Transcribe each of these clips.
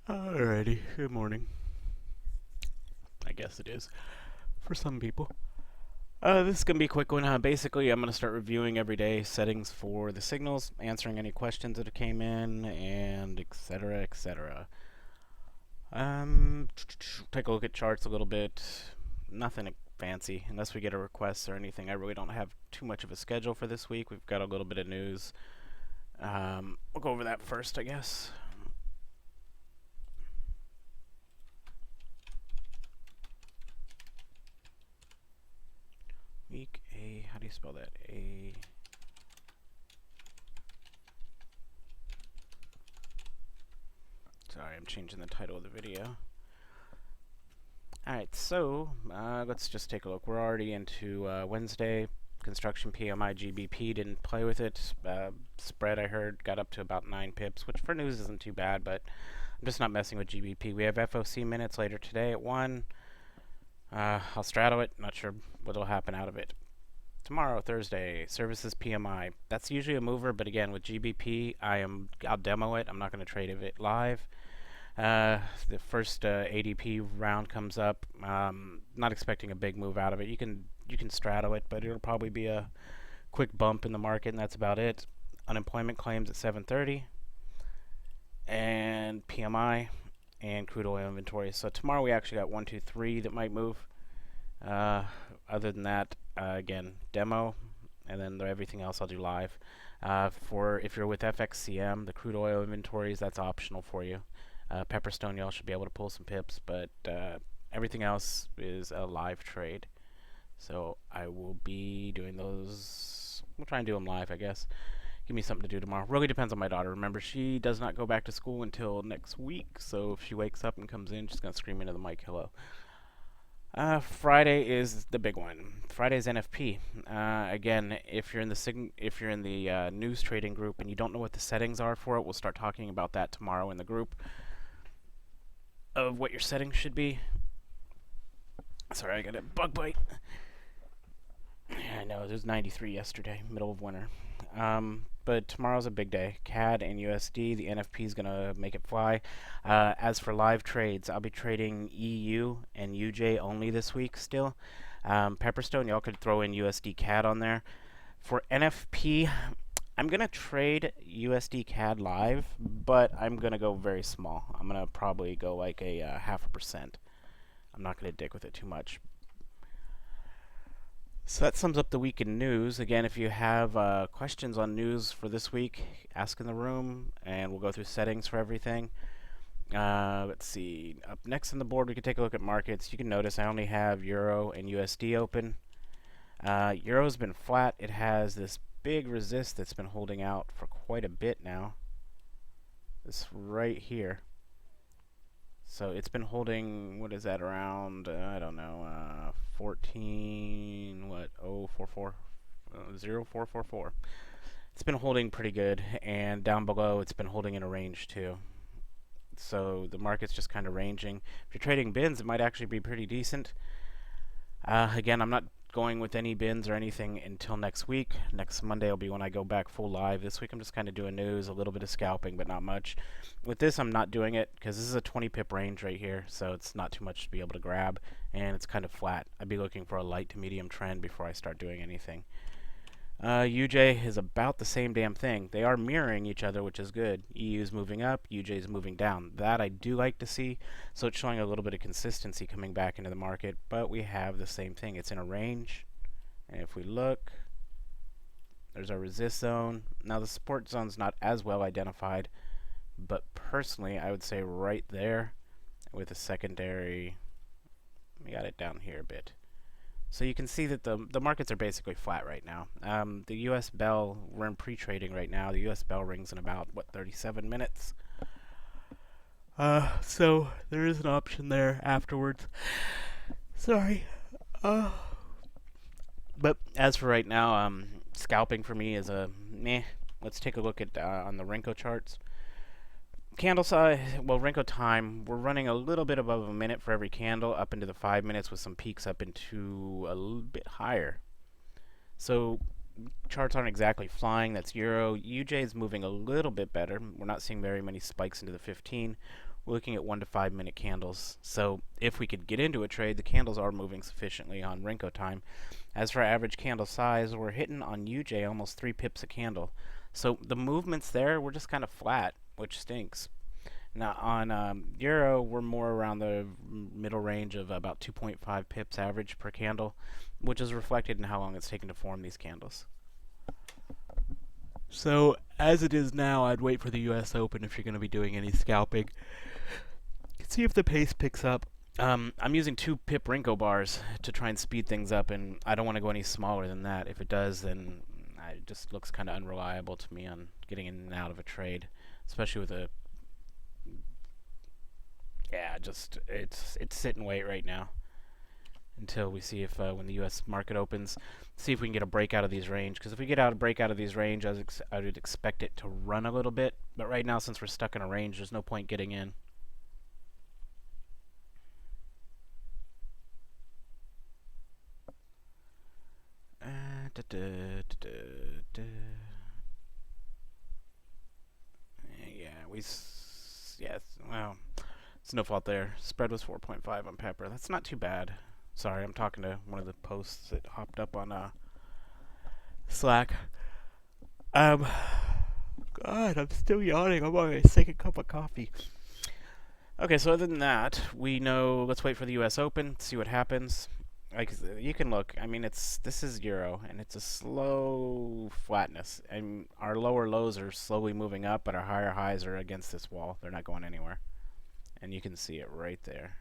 Alrighty, good morning. I guess it is for some people. This is going to be a quick one. Basically, I'm going to start reviewing every day settings for the signals, answering any questions that came in, and etc. etc. Um, Take a look at charts a little bit. Nothing fancy, unless we get a request or anything. I really don't have too much of a schedule for this week. We've got a little bit of news. We'll go over that first, I guess. Week A, how do you spell that? A. Sorry, I'm changing the title of the video. Alright, so let's just take a look. We're already into Wednesday. Construction PMI GBP didn't play with it. Spread, I heard, got up to about 9 pips, which for news isn't too bad, but I'm just not messing with GBP. We have FOC minutes later today at 1. I'll straddle it. Not sure what'll happen out of it. Tomorrow, Thursday, services PMI. That's usually a mover, but again, with GBP, I'll demo it. I'm not going to trade it live. The first ADP round comes up. Not expecting a big move out of it. You can straddle it, but it'll probably be a quick bump in the market, and that's about it. Unemployment claims at 7:30, and PMI, and crude oil inventory. So tomorrow we actually got 1, 2, 3 that might move. Other than that, again, demo, and then everything else I'll do live. For if you're with FXCM, the crude oil inventories, that's optional for you. Pepperstone, y'all should be able to pull some pips, but everything else is a live trade. So I will be doing those. We'll try and do them live, I guess. Give me something to do tomorrow. Really depends on my daughter. Remember, she does not go back to school until next week, so if she wakes up and comes in, she's going to scream into the mic, hello. Friday is the big one. Friday's NFP. Again, if you're in the news trading group and you don't know what the settings are for it, we'll start talking about that tomorrow in the group of what your settings should be. Sorry, I got a bug bite. I know, it was 93 yesterday, middle of winter. But tomorrow's a big day. CAD and USD, the NFP is going to make it fly. As for live trades, I'll be trading EU and UJ only this week still. Pepperstone, y'all could throw in USD CAD on there. For NFP, I'm going to trade USD CAD live, but I'm going to go very small. I'm going to probably go like a 0.5%. I'm not going to dick with it too much. So that sums up the week in news. Again, if you have questions on news for this week, ask in the room, and we'll go through settings for everything. Let's see. Up next on the board, we can take a look at markets. You can notice I only have Euro and USD open. Euro's been flat. It has this big resist that's been holding out for quite a bit now. This right here. So it's been holding, what is that, around, I don't know, 14, what, 044, 0444. It's been holding pretty good, and down below it's been holding in a range too. So the market's just kind of ranging. If you're trading bins, it might actually be pretty decent. Again, I'm not going with any bins or anything until next week. Next Monday will be when I go back full live. This week I'm just kind of doing news, a little bit of scalping, but not much. With this, I'm not doing it because this is a 20 pip range right here, so it's not too much to be able to grab, and it's kind of flat. I'd be looking for a light to medium trend before I start doing anything. UJ is about the same damn thing. They are mirroring each other, which is good. EU's moving up, UJ's moving down. That I do like to see, so it's showing a little bit of consistency coming back into the market, but we have the same thing. It's in a range, and if we look, there's our resist zone. Now the support zone's not as well identified, but personally I would say right there with a secondary, we got it down here a bit. So you can see that the markets are basically flat right now. The U.S. bell, we're in pre-trading right now. The U.S. bell rings in about, 37 minutes? So there is an option there afterwards. Sorry. But as for right now, scalping for me is a meh. Let's take a look at on the Renko charts. Candle size, well, Renko time, we're running a little bit above a minute for every candle, up into the 5 minutes with some peaks up into a little bit higher. So charts aren't exactly flying. That's Euro. UJ is moving a little bit better. We're not seeing very many spikes into the 15. we're looking at 1 to 5 minute candles. So if we could get into a trade, the candles are moving sufficiently on Renko time. As for average candle size, we're hitting on UJ almost 3 pips a candle. So the movements there, we're just kind of flat, which stinks. Now on Euro, we're more around the middle range of about 2.5 pips average per candle, which is reflected in how long it's taken to form these candles. So as it is now, I'd wait for the U.S. Open if you're going to be doing any scalping. See if the pace picks up. I'm using 2 pip Renko bars to try and speed things up, and I don't want to go any smaller than that. If it does, then it just looks kind of unreliable to me on getting in and out of a trade, especially with a it's sit and wait right now until we see if when the U.S. market opens, see if we can get a break out of these range. Because if we get a break out of these range, I would expect it to run a little bit. But right now, since we're stuck in a range, there's no point getting in. Yes, well, it's no fault there. Spread was 4.5 on Pepper. That's not too bad. Sorry, I'm talking to one of the posts that hopped up on Slack. God, I'm still yawning. I'm on my second cup of coffee. Okay, so other than that, we know. Let's wait for the U.S. Open, see what happens. Like you can look. I mean, this is Euro, and it's a slow flatness. And our lower lows are slowly moving up, but our higher highs are against this wall. They're not going anywhere, and you can see it right there.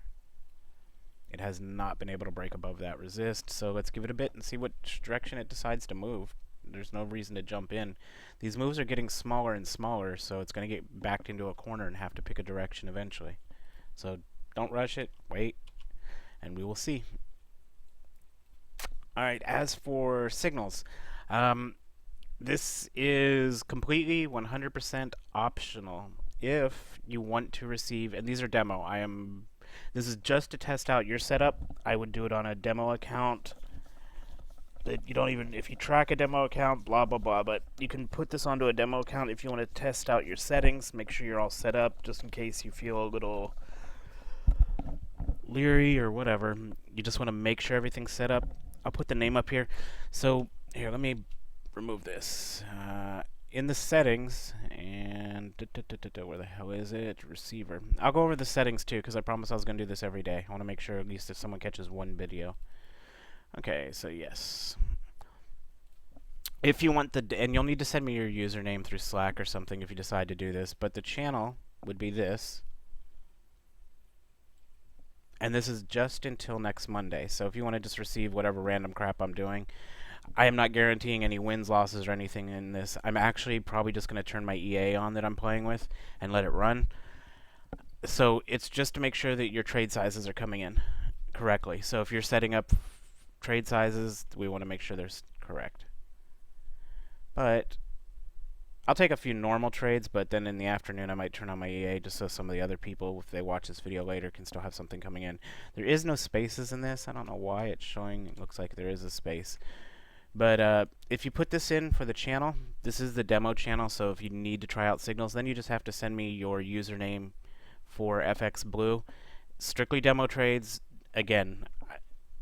It has not been able to break above that resist. So let's give it a bit and see which direction it decides to move. There's no reason to jump in. These moves are getting smaller and smaller, so it's going to get backed into a corner and have to pick a direction eventually. So don't rush it. Wait, and we will see. Alright, as for signals, this is completely 100% optional. If you want to receive, and these are demo, this is just to test out your setup. I would do it on a demo account. That you don't even, if you track a demo account, blah, blah, blah, but you can put this onto a demo account if you want to test out your settings, make sure you're all set up, just in case you feel a little leery or whatever. You just want to make sure everything's set up. I'll put the name up here. So here, let me remove this. In the settings, and where the hell is it? Receiver. I'll go over the settings too, because I promised I was going to do this every day. I want to make sure at least if someone catches one video. Okay, so yes. If you want and you'll need to send me your username through Slack or something if you decide to do this, but the channel would be this. And this is just until next Monday. So if you want to just receive whatever random crap I'm doing, I am not guaranteeing any wins, losses, or anything in this. I'm actually probably just going to turn my EA on that I'm playing with and let it run. So it's just to make sure that your trade sizes are coming in correctly. So if you're setting up trade sizes, we want to make sure they're correct. But I'll take a few normal trades, but then in the afternoon I might turn on my EA just so some of the other people, if they watch this video later, can still have something coming in. There is no spaces in this. I don't know why it's showing. It looks like there is a space. But if you put this in for the channel, this is the demo channel, so if you need to try out signals, then you just have to send me your username for FX Blue. Strictly demo trades. Again,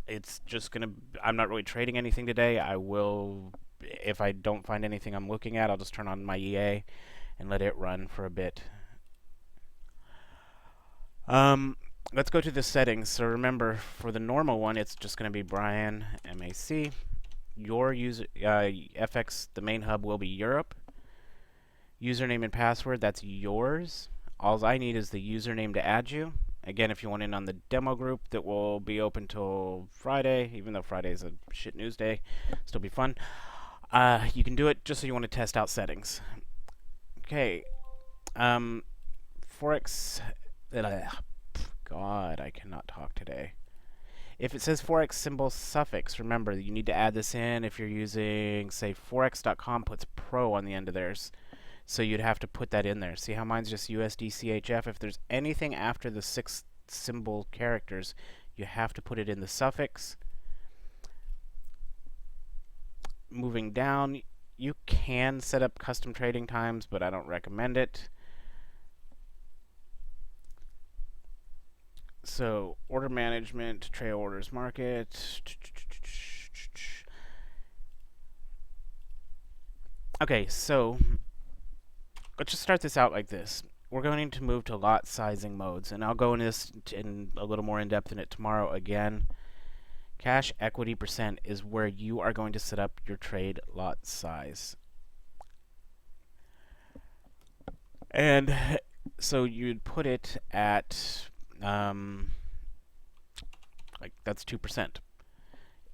it's just going to... I'm not really trading anything today. I will... If I don't find anything I'm looking at, I'll just turn on my EA and let it run for a bit. Let's go to the settings. So remember, for the normal one, it's just going to be Brian MAC. Your FX, the main hub will be Europe. Username and password, that's yours. All I need is the username to add you. Again, if you want in on the demo group, that will be open till Friday, even though Friday is a shit news day. Still be fun. You can do it just so you want to test out settings. Okay. Forex. God, I cannot talk today. If it says Forex symbol suffix, remember you need to add this in if you're using, say, Forex.com puts pro on the end of theirs. So you'd have to put that in there. See how mine's just USDCHF? If there's anything after the 6 symbol characters, you have to put it in the suffix. Moving down, you can set up custom trading times, but I don't recommend it. So order management, trail orders market. Okay, so let's just start this out like this. We're going to move to lot sizing modes, and I'll go into this in a little more in depth in it tomorrow again. Cash equity percent is where you are going to set up your trade lot size. And so you'd put it at, like, that's 2%.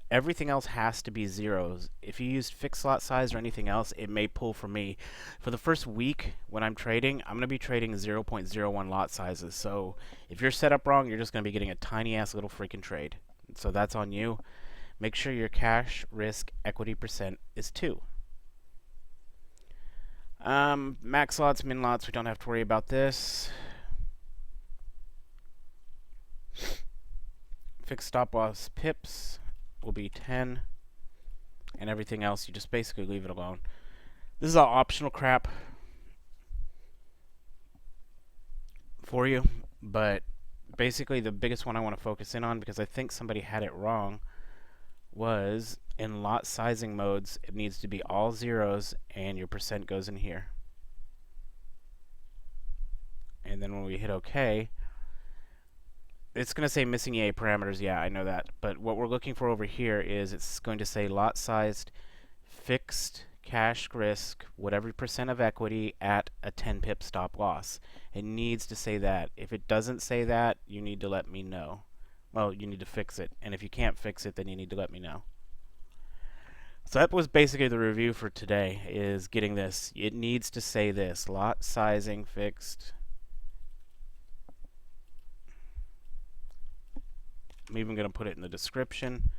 Everything else has to be zeros. If you used fixed lot size or anything else, it may pull for me. For the first week when I'm trading, I'm going to be trading 0.01 lot sizes. So if you're set up wrong, you're just going to be getting a tiny-ass little freaking trade. So that's on you. Make sure your cash risk equity percent is 2. Max lots, min lots, we don't have to worry about this. Fixed stop loss pips will be 10, and everything else you just basically leave it alone. This is all optional crap for you, but basically the biggest one I want to focus in on, because I think somebody had it wrong, was in lot sizing modes it needs to be all zeros and your percent goes in here. And then when we hit OK, it's going to say missing EA parameters. Yeah, I know that. But what we're looking for over here is it's going to say lot sized fixed cash risk, whatever percent of equity at a 10 pip stop loss. It needs to say that. If it doesn't say that, you need to let me know. Well, you need to fix it. And if you can't fix it, then you need to let me know. So that was basically the review for today, is getting this. It needs to say this. Lot sizing fixed. I'm even going to put it in the description.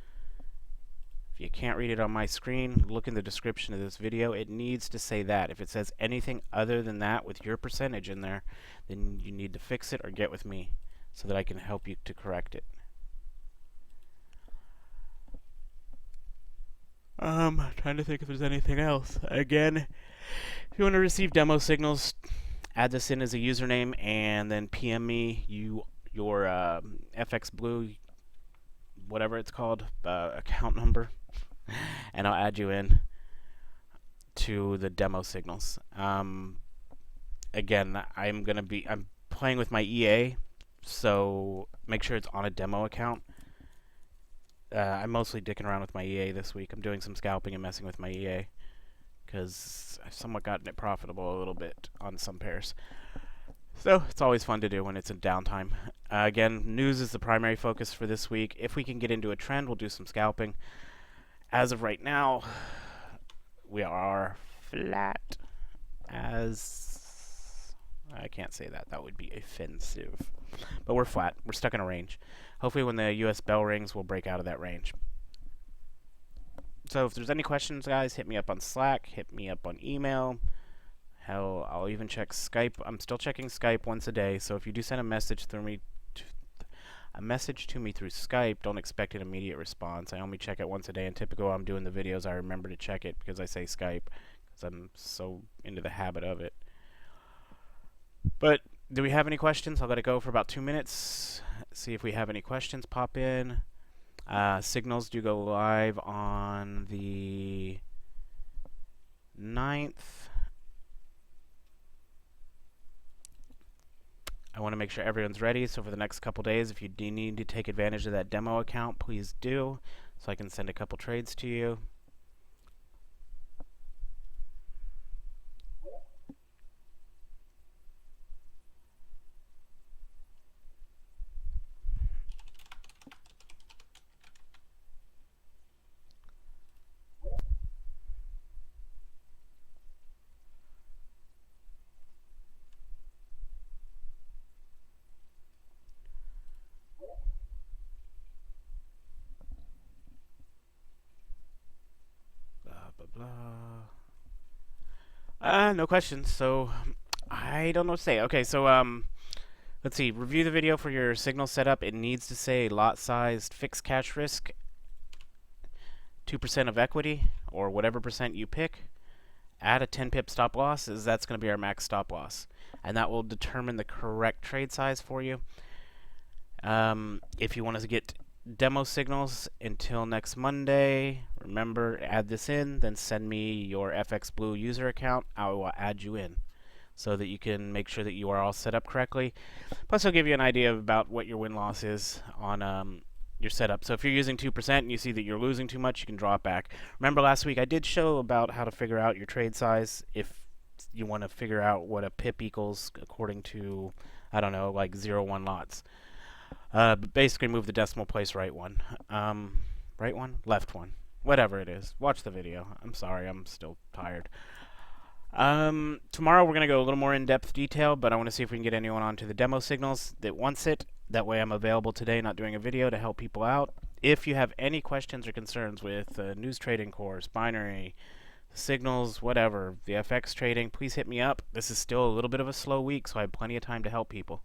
If you can't read it on my screen, look in the description of this video. It needs to say that. If it says anything other than that with your percentage in there, then you need to fix it or get with me so that I can help you to correct it. Trying to think if there's anything else. Again, if you want to receive demo signals, add this in as a username and then PM me your FX Blue, whatever it's called, account number, and I'll add you in to the demo signals. Again, I'm playing with my EA, so make sure it's on a demo account. I'm mostly dicking around with my EA this week. I'm doing some scalping and messing with my EA because I've somewhat gotten it profitable a little bit on some pairs. So it's always fun to do when it's in downtime. Again, news is the primary focus for this week. If we can get into a trend, we'll do some scalping. As of right now, we are flat as... I can't say that. That would be offensive. But we're flat. We're stuck in a range. Hopefully when the US bell rings, we'll break out of that range. So if there's any questions, guys, hit me up on Slack. Hit me up on email. Hell, I'll even check Skype. I'm still checking Skype once a day, so if you do send a message through me, through Skype, don't expect an immediate response. I only check it once a day, and typically while I'm doing the videos, I remember to check it because I say Skype, because I'm so into the habit of it. But do we have any questions? I'll let it go for about 2 minutes. See if we have any questions pop in. Signals do go live on the 9th. I want to make sure everyone's ready, so for the next couple days, if you do need to take advantage of that demo account, please do, so I can send a couple trades to you. No questions, so I don't know what to say. Okay, so let's see. Review the video for your signal setup. It needs to say lot sized fixed cash risk, 2% of equity, or whatever percent you pick. Add a 10 pip stop loss, as that's going to be our max stop loss, and that will determine the correct trade size for you. If you want to get demo signals until next Monday, remember, add this in, then send me your FX Blue user account. I will add you in so that you can make sure that you are all set up correctly. Plus, I'll give you an idea about what your win-loss is on your setup. So if you're using 2% and you see that you're losing too much, you can draw it back. Remember last week I did show about how to figure out your trade size if you want to figure out what a pip equals according to, I don't know, like 0-1 lots. But basically move the decimal place right one. Right one? Left one. Whatever it is. Watch the video. I'm sorry, I'm still tired. Tomorrow we're going to go a little more in-depth detail, but I want to see if we can get anyone onto the demo signals that wants it. That way I'm available today, not doing a video, to help people out. If you have any questions or concerns with news trading course, binary, signals, whatever, the FX trading, please hit me up. This is still a little bit of a slow week, so I have plenty of time to help people.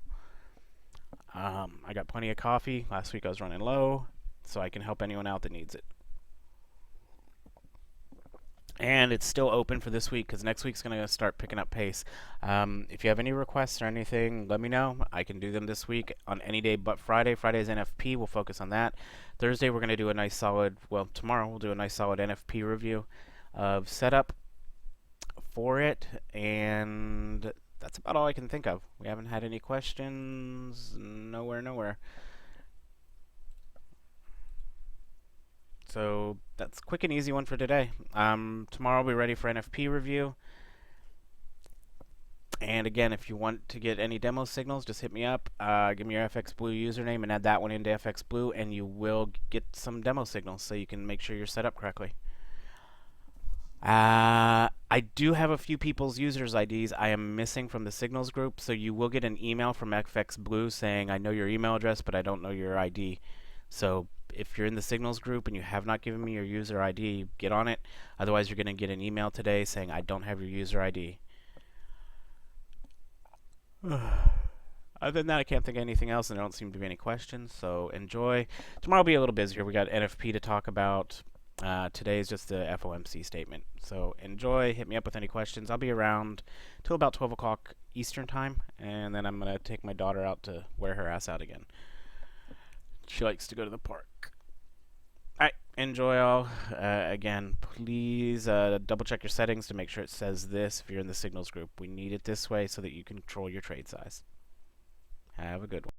I got plenty of coffee. Last week I was running low, so I can help anyone out that needs it. And it's still open for this week because next week's going to start picking up pace. If you have any requests or anything, let me know. I can do them this week on any day but Friday. Friday's NFP. We'll focus on that. Thursday, we're going to do a nice solid, well, tomorrow we'll do a nice solid NFP review of setup for it. And that's about all I can think of. We haven't had any questions. Nowhere. So that's quick and easy one for today. Tomorrow we'll be ready for NFP review. And again, if you want to get any demo signals, just hit me up. Give me your FX Blue username and add that one into FX Blue, and you will get some demo signals so you can make sure you're set up correctly. I do have a few people's users' IDs I am missing from the signals group, so you will get an email from FX Blue saying, I know your email address, but I don't know your ID. So if you're in the signals group and you have not given me your user ID, get on it. Otherwise, you're going to get an email today saying, I don't have your user ID. Other than that, I can't think of anything else, and there don't seem to be any questions, so enjoy. Tomorrow will be a little busier. We got NFP to talk about. Today is just the FOMC statement. So enjoy. Hit me up with any questions. I'll be around till about 12 o'clock Eastern time, and then I'm going to take my daughter out to wear her ass out again. She likes to go to the park. Alright, enjoy all. Again, please double check your settings to make sure it says this if you're in the signals group. We need it this way so that you can control your trade size. Have a good one.